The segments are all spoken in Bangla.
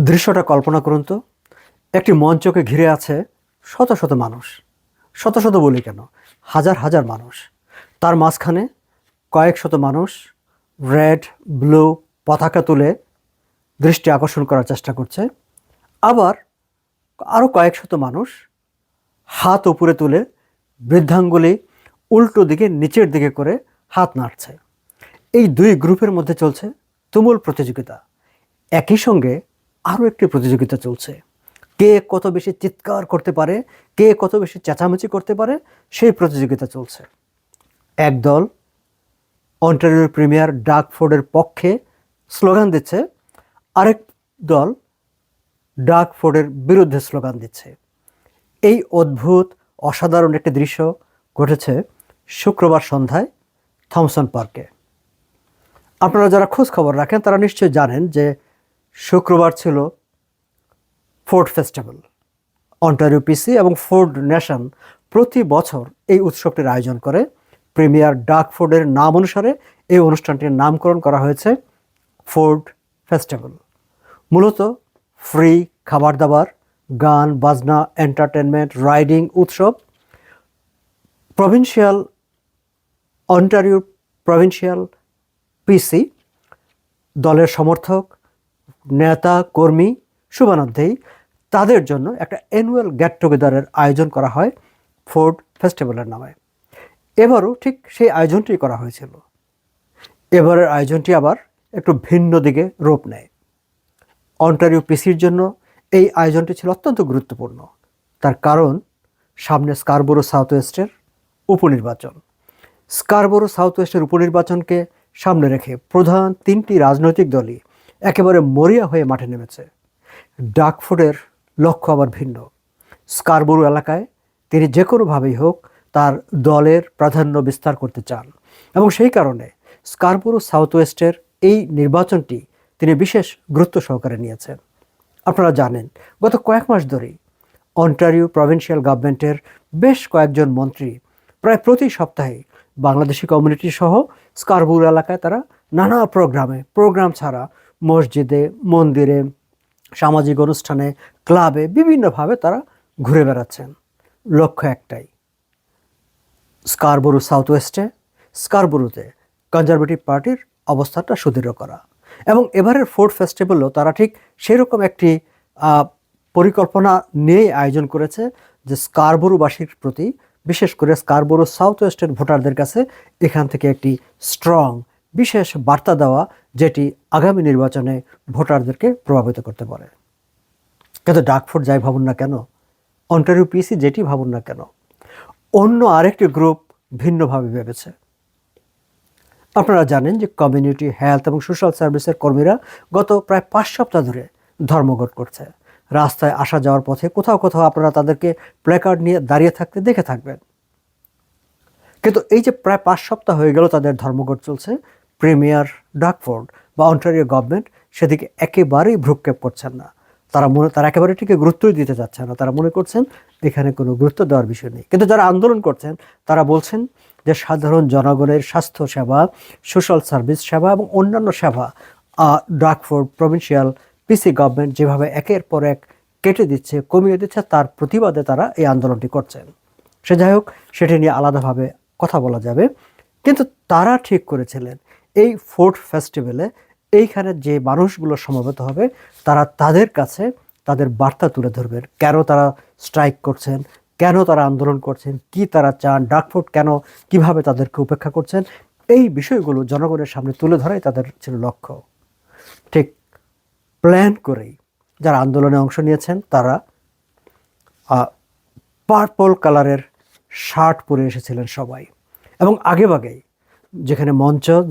দৃশ্যটা কল্পনা করুন তো, একটি মঞ্চকে ঘিরে আছে শত শত মানুষ। শত শত বলি কেন, হাজার হাজার মানুষ। তার মাঝখানে কয়েক শত মানুষ রেড ব্লু পতাকা তুলে দৃষ্টি আকর্ষণ করার চেষ্টা করছে। আবার আরও কয়েক শত মানুষ হাত উপরে তুলে বৃদ্ধাঙ্গুলি উল্টো দিকে নিচের দিকে করে হাত নাড়ছে। এই দুই গ্রুপের মধ্যে চলছে তুমুল প্রতিযোগিতা। একই সঙ্গে আরও একটি প্রতিযোগিতা চলছে, কে কত বেশি চিৎকার করতে পারে, কে কত বেশি চেঁচামেচি করতে পারে, সেই প্রতিযোগিতা চলছে। একদল অন্টারিওর প্রিমিয়ার ডাগ ফোর্ডের পক্ষে স্লোগান দিচ্ছে, আরেক দল ডাগ ফোর্ডের বিরুদ্ধে স্লোগান দিচ্ছে। এই অদ্ভুত অসাধারণ একটি দৃশ্য ঘটেছে শুক্রবার সন্ধ্যায় থমসন পার্কে। আপনারা যারা খোঁজ খবর রাখেন তারা নিশ্চয়ই জানেন যে শুক্রবার ছিল ফোর্ড ফেস্টিভ্যাল। অন্টারিও পিসি এবং ফোর্ড নেশন প্রতি বছর এই উৎসবটির আয়োজন করে। প্রিমিয়ার ডাগ ফোর্ডের নাম অনুসারে এই অনুষ্ঠানটির নামকরণ করা হয়েছে ফোর্ড ফেস্টিভ্যাল। মূলত ফ্রি খাবার দাবার, গান বাজনা, এন্টারটেনমেন্ট, রাইডিং উৎসব। অন্টারিও প্রভিন্সিয়াল পিসি দলের সমর্থক, নেতা, কর্মী, শুভানুধ্যায়ী তাদের জন্য একটা অ্যানুয়াল গেট টুগেদারের আয়োজন করা হয় ফোর্ড ফেস্টিভ্যালের নামে। এবারও ঠিক সেই আয়োজনটি করা হয়েছিল। এবারের আয়োজনটি আবার একটু ভিন্ন দিকে রূপ নেয়। অন্টারিও পিসির জন্য এই আয়োজনটি ছিল অত্যন্ত গুরুত্বপূর্ণ। তার কারণ, সামনে স্কারবোরো সাউথ ওয়েস্টের উপনির্বাচন। স্কারবোরো সাউথ ওয়েস্টের উপনির্বাচনকে সামনে রেখে প্রধান তিনটি রাজনৈতিক দলই একেবারে মরিয়া হয়ে মাঠে নেমেছে। ডাগ ফোর্ডের লক্ষ্য আবার ভিন্ন। স্কারবোরো এলাকায় তিনি যে কোনোভাবেই হোক তার দলের প্রাধান্য বিস্তার করতে চান এবং সেই কারণে স্কারবোরো সাউথ ওয়েস্টের এই নির্বাচনটি তিনি বিশেষ গুরুত্ব সহকারে নিয়েছেন। আপনারা জানেন, গত কয়েক মাস ধরেই অন্টারিও প্রভিন্সিয়াল গভর্নমেন্টের বেশ কয়েকজন মন্ত্রী প্রায় প্রতি সপ্তাহে বাংলাদেশি কমিউনিটি সহ স্কারবোরো এলাকায় তারা নানা প্রোগ্রাম ছাড়া মসজিদে, মন্দিরে, সামাজিক অনুষ্ঠানে, ক্লাবে বিভিন্নভাবে তারা ঘুরে বেড়াচ্ছেন। লক্ষ্য একটাই, স্কারবোরো সাউথ ওয়েস্টে, স্কারবোরোতে কনজারভেটিভ পার্টির অবস্থানটা সুদৃঢ় করা। এবং এবারের ফোর্ড ফেস্টিভ্যালও তারা ঠিক সেরকম একটি পরিকল্পনা নিয়ে আয়োজন করেছে যে স্কারবোরোবাসীর প্রতি, বিশেষ করে স্কারবোরো সাউথ ওয়েস্টের ভোটারদের কাছে এখান থেকে একটি স্ট্রং বিশেষ বার্তা দেওয়া, যেটি আগামী নির্বাচনে ভোটারদেরকে প্রভাবিত করতে পারে। কিন্তু ডাগ ফোর্ড যাই ভাবুন না কেন, অন্টারিও পিসি যেটি ভাবুন না কেন, অন্য আরেকটি গ্রুপ ভিন্নভাবে ভেবেছে। আপনারা জানেন যে কমিউনিটি হেলথ এবং সোশ্যাল সার্ভিসের কর্মীরা গত প্রায় 5 সপ্তাহ ধরে ধর্মঘট করছে। রাস্তায় আসা যাওয়ার পথে কোথাও কোথাও আপনারা তাদেরকে প্ল্যাকার্ড নিয়ে দাঁড়িয়ে থাকতে দেখে থাকবেন। কিন্তু এই যে প্রায় 5 সপ্তাহ হয়ে গেল তাদের ধর্মঘট চলছে, প্রিমিয়ার ডাগ ফোর্ড বা অন্টারিও গভর্নমেন্ট সেদিকে একেবারেই ভ্রুক্ষেপ করছেন না। তারা একেবারে ঠিক গুরুত্বই দিতে চাচ্ছে না। তারা মনে করছেন এখানে কোনো গুরুত্ব দেওয়ার বিষয় নেই। কিন্তু যারা আন্দোলন করছেন তারা বলছেন যে সাধারণ জনগণের স্বাস্থ্য সেবা, সোশ্যাল সার্ভিস সেবা এবং অন্যান্য সেবা ডাগ ফোর্ড প্রভিন্সিয়াল পিসি গভর্নমেন্ট যেভাবে একের পর এক কেটে দিচ্ছে, কমিয়ে দিচ্ছে, তার প্রতিবাদে তারা এই আন্দোলনটি করছেন। সে যাই হোক, সেটি নিয়ে আলাদাভাবে কথা বলা যাবে। কিন্তু তারা ঠিক করেছিলেন এই ফোর্ড ফেস্টিভ্যালে এইখানে যে মানুষগুলো সমবেত হবে তারা তাদের কাছে তাদের বার্তা তুলে ধরবেন। কেন তারা স্ট্রাইক করছেন, কেন তারা আন্দোলন করছেন, কি তারা চান, ডাগ ফোর্ড কেন, কিভাবে তাদেরকে উপেক্ষা করছেন, এই বিষয়গুলো জনগণের সামনে তুলে ধরাই তাদের ছিল লক্ষ্য। ঠিক প্ল্যান করেই যারা আন্দোলনে অংশ নিয়েছেন তারা পার্পল কালারের শার্ট পরে এসেছিলেন সবাই। এবং আগেভাগেই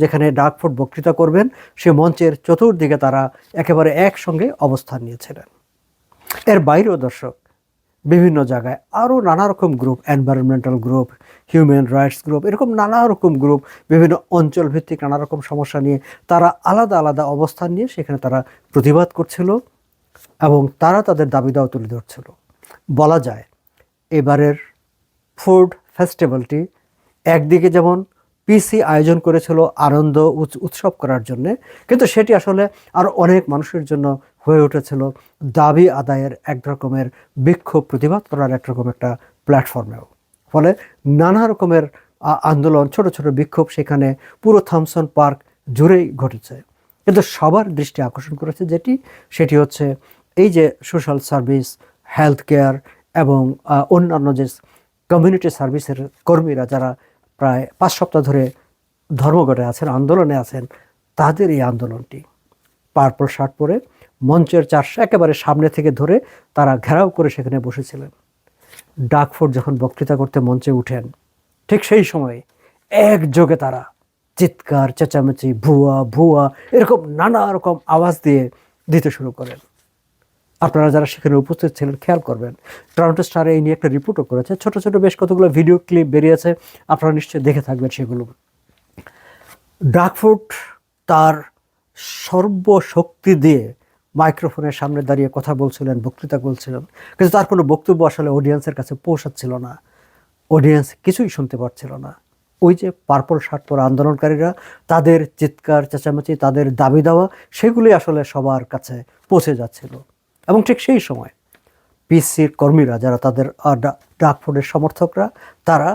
যেখানে ডাগ ফোর্ড বক্তৃতা করবেন সে মঞ্চের চতুর্দিকে তারা একেবারে একসঙ্গে অবস্থান নিয়েছিলেন। এর বাইরেও দর্শক, বিভিন্ন জায়গায় আরও নানা রকম group, environmental group, human rights group, এরকম নানা রকম গ্রুপ বিভিন্ন অঞ্চল ভিত্তিক নানা রকম সমস্যা নিয়ে তারা আলাদা আলাদা অবস্থান নিয়ে সেখানে তারা প্রতিবাদ করছিল এবং তারা তাদের দাবি দাওয়া তুলে ধরছিল। বলা যায় এবারের ফোর্ড ফেস্টিভ্যালটি একদিকে যেমন পিসি আয়োজন করেছিল আনন্দ উৎসব করার জন্যে, কিন্তু সেটি আসলে আরও অনেক মানুষের জন্য হয়ে উঠেছিল দাবি আদায়ের এক রকমের বিক্ষোভ প্রতিবাদ করার একরকম একটা প্ল্যাটফর্মেও। ফলে নানা রকমের আন্দোলন, ছোট ছোট বিক্ষোভ সেখানে পুরো থমসন পার্ক জুড়েই ঘটেছে। কিন্তু সবার দৃষ্টি আকর্ষণ করেছে সেটি হচ্ছে এই যে সোশ্যাল সার্ভিস, হেলথ কেয়ার এবং অন্যান্য যে কমিউনিটি সার্ভিসের কর্মীরা যারা প্রায় 5 সপ্তাহ ধরে ধর্মঘটে আছেন, আন্দোলনে আছেন, তাদের এই আন্দোলনটি। পার্পল শার্ট পরে মঞ্চের একেবারে সামনে থেকে ধরে তারা ঘেরাও করে সেখানে বসেছিলেন। ডাকফোর্ড যখন বক্তৃতা করতে মঞ্চে উঠেন, ঠিক সেই সময় একযোগে তারা চিৎকার, চেঁচামেচি, ভুয়া ভুয়া এরকম নানা রকম আওয়াজ দিতে শুরু করেন। আপনারা যারা সেখানে উপস্থিত ছিলেন খেয়াল করবেন, টরন্টো স্টারে এই নিয়ে একটা রিপোর্টও করেছে, ছোট ছোট বেশ কতগুলো ভিডিও ক্লিপ বেরিয়েছে, আপনারা নিশ্চয়ই দেখে থাকবেন সেগুলো। ডাকফোর্ড তার সর্বশক্তি দিয়ে মাইক্রোফোনের সামনে দাঁড়িয়ে কথা বলছিলেন, বক্তৃতা বলছিলেন, কিন্তু তার কোনো বক্তব্য আসলে অডিয়েন্সের কাছে পৌঁছাচ্ছিল না। অডিয়েন্স কিছুই শুনতে পাচ্ছিল না। ওই যে পার্পল শার্ট পরা আন্দোলনকারীরা, তাদের চিৎকার চেঁচামেচি, তাদের দাবি দেওয়া, সেগুলি আসলে সবার কাছে পৌঁছে যাচ্ছিল। এবং ঠিক সেই সময় পিসির কর্মীরা, যারা তাদের ডাকফোর্ডের সমর্থকরা, তারা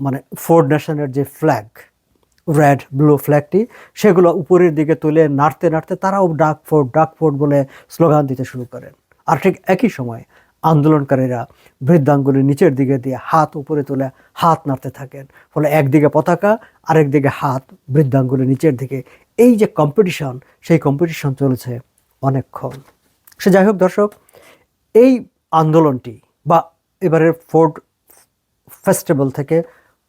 মানে ফোর্ড নেশনের যে ফ্ল্যাগ, রেড ব্লু ফ্ল্যাগটি, সেগুলো উপরের দিকে তুলে নাড়তে নাড়তে তারাও ডাকফোর্ড ডাকফোর্ড বলে স্লোগান দিতে শুরু করেন। আর ঠিক একই সময় আন্দোলনকারীরা বৃদ্ধাঙ্গুলি নিচের দিকে দিয়ে হাত উপরে তুলে হাত নাড়তে থাকেন। ফলে একদিকে পতাকা, আরেকদিকে হাত, বৃদ্ধাঙ্গুলি নিচের দিকে। এই যে কম্পিটিশন, সেই কম্পিটিশন চলেছে অনেকক্ষণ। সে যাই হোক দর্শক, এই আন্দোলনটি বা এবারের ফোর্ড ফেস্টিভ্যাল থেকে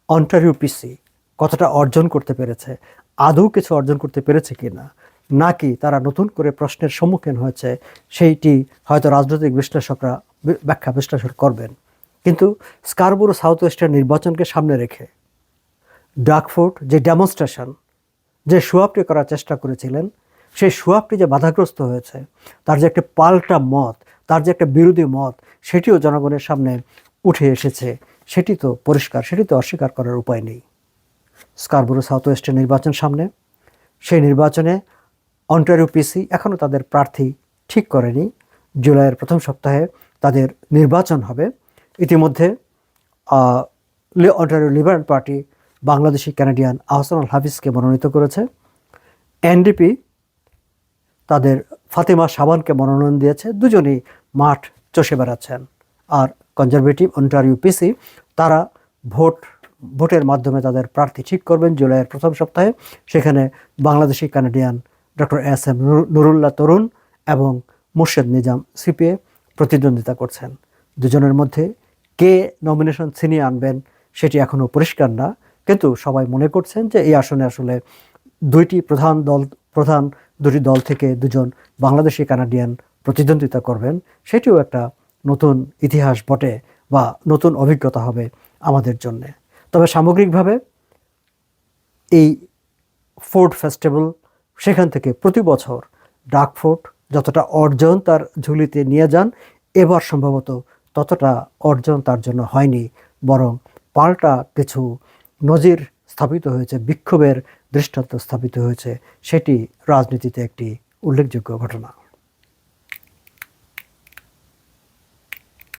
অন্টারিও পিসি কতটা অর্জন করতে পেরেছে, আদৌ কিছু অর্জন করতে পেরেছে কি না, নাকি তারা নতুন করে প্রশ্নের সম্মুখীন হয়েছে, সেইটি হয়তো রাজনৈতিক বিশ্লেষকরা ব্যাখ্যা বিশ্লেষণ করবেন। কিন্তু স্কারবোরো সাউথ ওয়েস্টের নির্বাচনকে সামনে রেখে ডাকফোর্ড যে ডেমনস্ট্রেশন, যে শোআপটি করার চেষ্টা করেছিলেন, সেই শোআপটি যে বাধাগ্রস্ত হয়েছে, তার যে একটা পাল্টা মত, তার যে একটা বিরোধী মত, সেটিও জনগণের সামনে উঠে এসেছে। সেটি তো পরিষ্কার, সেটি তো অস্বীকার করার উপায় নেই। স্কারবোরো সাউথ ওয়েস্টের নির্বাচন সামনে, সেই নির্বাচনে অন্টারিও পিসি এখনও তাদের প্রার্থী ঠিক করেনি। জুলাইয়ের প্রথম সপ্তাহে তাদের নির্বাচন হবে। ইতিমধ্যে অন্টারিও লিবারেল পার্টি বাংলাদেশি ক্যানাডিয়ান আহসানুল হাফিজকে মনোনীত করেছে। এনডিপি তাদের ফাতেমা শাবানকে মনোনয়ন দিয়েছে। দুজনেই মাঠ চষে বেড়াচ্ছেন। আর কনজারভেটিভ অন্টারিও পিসি তারা ভোটের মাধ্যমে তাদের প্রার্থী ঠিক করবেন জুলাইয়ের প্রথম সপ্তাহে। সেখানে বাংলাদেশি Canadian doctor S M. Nurullah Tarun এবং মুর্শেদ নিজাম সিপিএ প্রতিদ্বন্দ্বিতা করছেন। দুজনের মধ্যে কে নমিনেশন ছিনিয়ে আনবেন সেটি এখনও পরিষ্কার না, কিন্তু সবাই মনে করছেন যে এই আসনে আসলে প্রধান দুটি দল থেকে দুজন বাংলাদেশি কানাডিয়ান প্রতিদ্বন্দ্বিতা করবেন। সেটিও একটা নতুন ইতিহাস বটে বা নতুন অভিজ্ঞতা হবে আমাদের জন্যে। তবে সামগ্রিকভাবে এই ফোর্ড ফেস্টিভ্যাল, সেখান থেকে প্রতি বছর ডাকফোর্ড যতটা অর্জন তার ঝুলিতে নিয়ে যান, এবার সম্ভবত ততটা অর্জন তার জন্য হয়নি, বরং পাল্টা কিছু নজির স্থাপিত হয়েছে, বিক্ষোভের দৃষ্টান্ত স্থাপিত হয়েছে। সেটি রাজনীতিতে একটি উল্লেখযোগ্য ঘটনা।